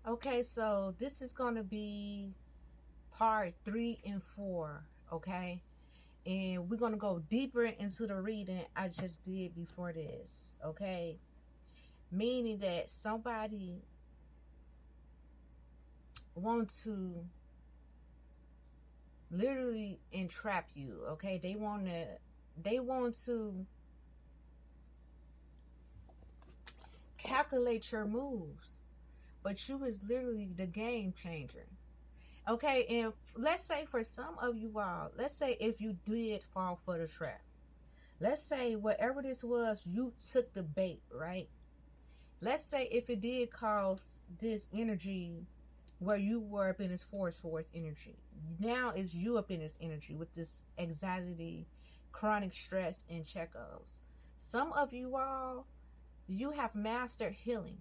Okay, so this is going to be part 3 and 4, okay? And we're going to go deeper into the reading I just did before this, okay? Meaning that somebody want to literally entrap you, okay? They want to calculate your moves, but you is literally the game changer. Okay, and let's say for some of you all, let's say if you did fall for the trap, let's say whatever this was, you took the bait, right? Let's say if it did cause this energy where you were up in this force energy, now it's you up in this energy with this anxiety, chronic stress, and checkos. Some of you all, you have mastered healing,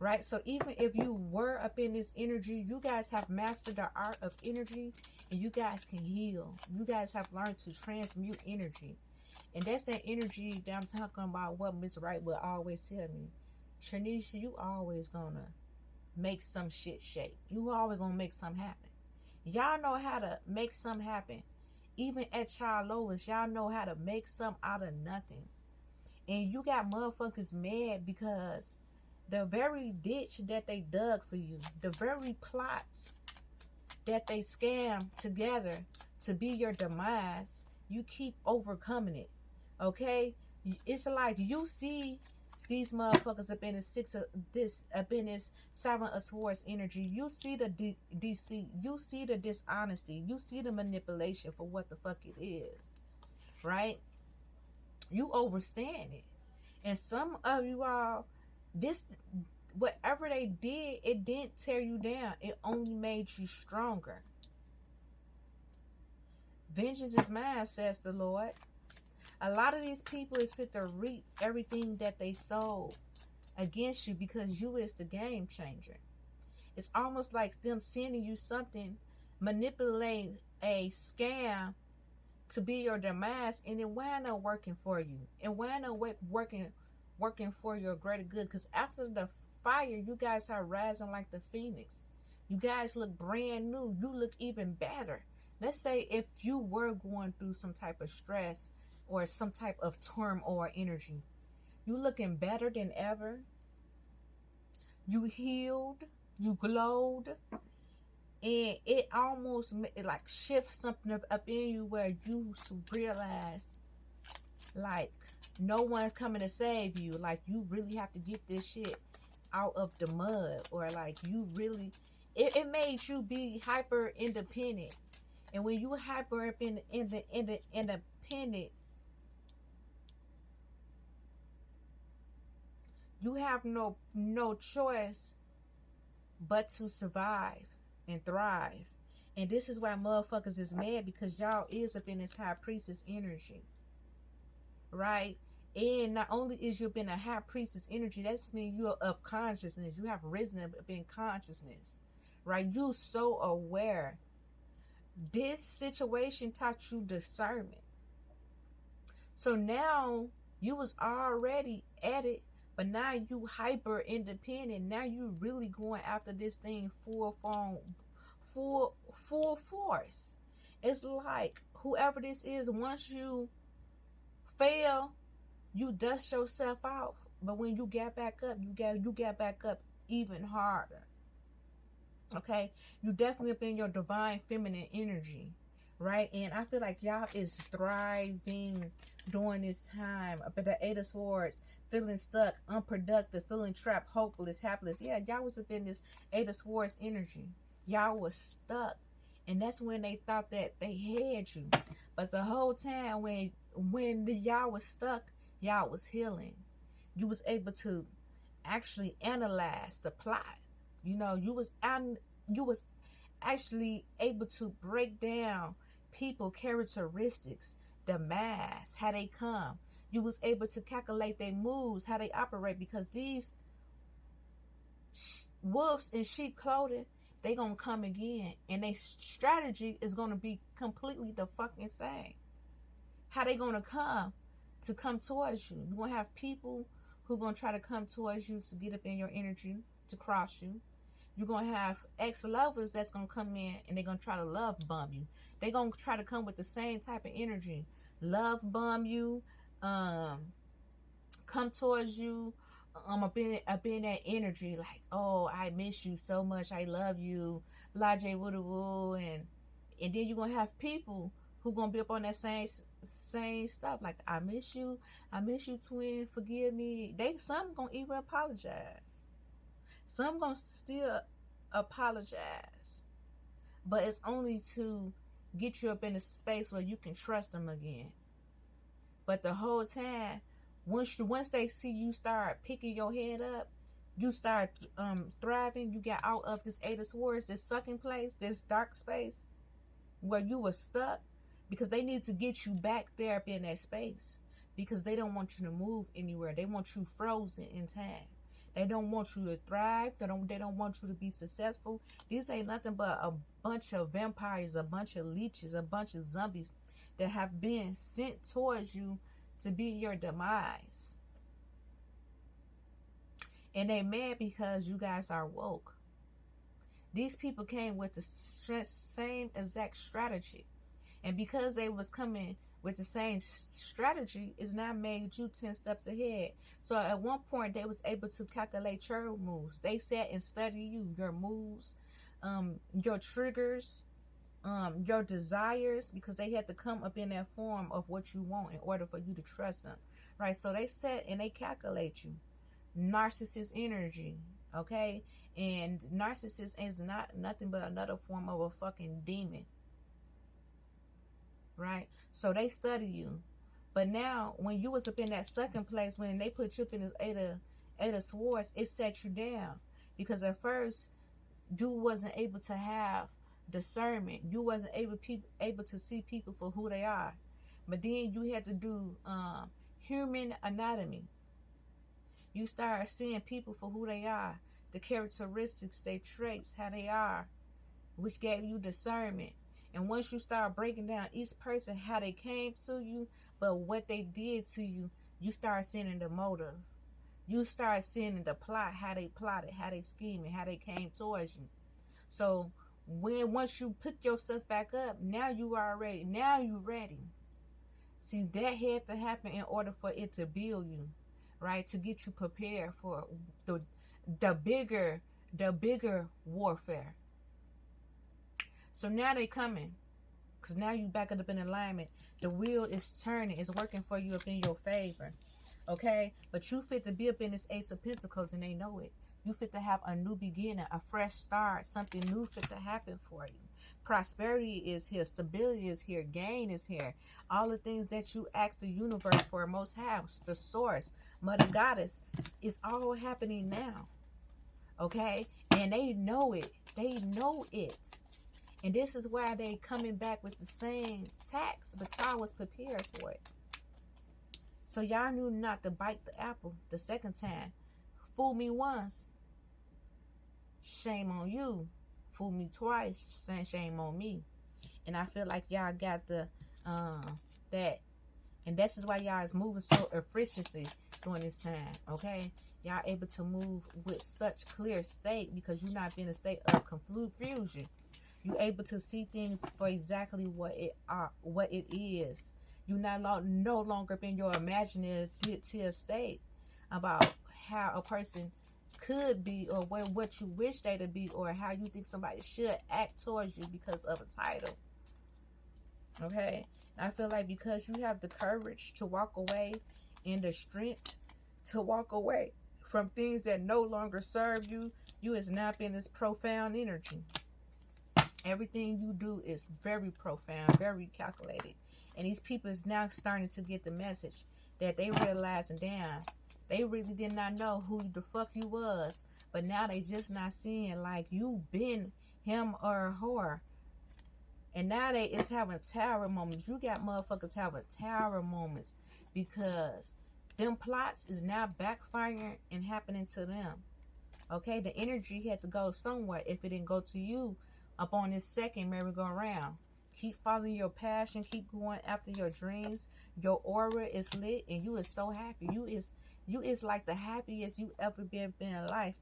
right? So even if you were up in this energy, you guys have mastered the art of energy, and you guys can heal. You guys have learned to transmute energy. And that's that energy that I'm talking about, what Miss Wright would always tell me. Shanice, you always gonna make some shit shake. You always gonna make something happen. Y'all know how to make something happen. Even at y'all lowest, y'all know how to make something out of nothing. And you got motherfuckers mad because the very ditch that they dug for you, the very plots that they scammed together to be your demise, you keep overcoming it. Okay? It's like you see these motherfuckers up in the up in this 7 of Swords energy. You see the deceit, you see the dishonesty, you see the manipulation for what the fuck it is, right? You overstand it. And some of you all, this, whatever they did, it didn't tear you down, it only made you stronger. Vengeance is mine, says the Lord. A lot of these people is fit to reap everything that they sold against you, because you is the game changer. It's almost like them sending you something, manipulate a scam to be your demise, and it wind up working for you, and wind up working for your greater good. Because after the fire, you guys are rising like the phoenix. You guys look brand new. You look even better. Let's say if you were going through some type of stress or some type of turmoil energy, you looking better than ever. You healed, you glowed, and it almost like shift something up in you where you realize like no one coming to save you. Like you really have to get this shit out of the mud, or like you really, it made you be hyper independent. And when you hyper independent, you have no choice but to survive and thrive. And this is why motherfuckers is mad, because y'all is up in this high priestess energy, right? And not only is you up in a high priestess energy, that's mean you're of consciousness. You have risen up in consciousness, right? You so aware. This situation taught you discernment. So now you was already at it, but now you hyper independent. Now you really going after this thing full form, full force. It's like whoever this is, once you fail, you dust yourself off. But when you get back up, you get back up even harder. Okay, you definitely up in your divine feminine energy, right? And I feel like y'all is thriving during this time. Up at the 8 of Swords, feeling stuck, unproductive, feeling trapped, hopeless, hapless. Yeah, y'all was up in this 8 of Swords energy. Y'all was stuck, and that's when they thought that they had you. But the whole time when y'all was stuck, y'all was healing. You was able to actually analyze the plot. You know, you was actually able to break down people characteristics, the mass, how they come. You was able to calculate their moves, how they operate, because these wolves in sheep clothing, they gonna come again, and their strategy is gonna be completely the fucking same. How they gonna come towards you? You gonna have people who gonna try to come towards you to get up in your energy, to cross you. You're gonna have ex-lovers that's gonna come in and they're gonna try to love bomb you. They're gonna try to come with the same type of energy, love bomb you, come towards you, up in that energy, like, oh, I miss you so much, I love you, blah jay woo woo, and then you're gonna have people who gonna be up on that same stuff, like, I miss you, twin, forgive me. Some gonna even apologize, some gonna still apologize, but it's only to get you up in a space where you can trust them again. But the whole time, once they see you start picking your head up, you start thriving, you get out of this Eight of Swords, this sucking place, this dark space where you were stuck, because they need to get you back there up in that space, because they don't want you to move anywhere. They want you frozen in time. They don't want you to thrive. They don't want you to be successful. These ain't nothing but a bunch of vampires, a bunch of leeches, a bunch of zombies that have been sent towards you to be your demise. And they mad because you guys are woke. These people came with the same exact strategy. And because they was coming with the same strategy, it's now made you 10 steps ahead. So at one point, they was able to calculate your moves. They sat and studied you, your moves, your triggers, your desires, because they had to come up in that form of what you want in order for you to trust them, right? So they set and they calculate you. Narcissist energy, okay? And narcissist is not nothing but another form of a fucking demon, right? So they study you. But now, when you was up in that second place, when they put you up in this Eight of Swords, it set you down. Because at first, you wasn't able to have discernment. You wasn't able to see people for who they are. But then you had to do human anatomy. You start seeing people for who they are, the characteristics, their traits, how they are, which gave you discernment. And once you start breaking down each person, how they came to you, but what they did to you, you start seeing the motive. You start seeing the plot, how they plotted, how they schemed, how they came towards you. So once you pick yourself back up, now you ready. See, that had to happen in order for it to build you, right? To get you prepared for the bigger warfare. So now they coming, because now you back up in alignment. The wheel is turning, it's working for you up in your favor, okay? But you fit to be up in this Ace of Pentacles, and they know it. You fit to have a new beginning, a fresh start, something new fit to happen for you. Prosperity is here, stability is here, gain is here. All the things that you ask the universe for, Most High, the source, Mother Goddess, is all happening now, okay? And they know it. They know it. And this is why they coming back with the same tax, but y'all was prepared for it. So y'all knew not to bite the apple the second time. Fool me once, shame on you. Fool me twice, saying shame on me. And I feel like y'all got the that, and this is why y'all is moving so efficiently during this time, okay? Y'all able to move with such clear state because you're not in a state of confusion. You able to see things for exactly what it is. You're no longer in your imaginative state about how a person could be, or what you wish they to be, or how you think somebody should act towards you because of a title. Okay? I feel like because you have the courage to walk away and the strength to walk away from things that no longer serve you, you is now in this profound energy. Everything you do is very profound, very calculated. And these people is now starting to get the message that they realizing, damn, they really did not know who the fuck you was. But now they just not seeing like you been him or her. And now they is having tower moments. You got motherfuckers having tower moments because them plots is now backfiring and happening to them. Okay, the energy had to go somewhere if it didn't go to you up on this second merry-go-round. Keep following your passion. Keep going after your dreams. Your aura is lit and you is so happy. You is like the happiest you ever been in life.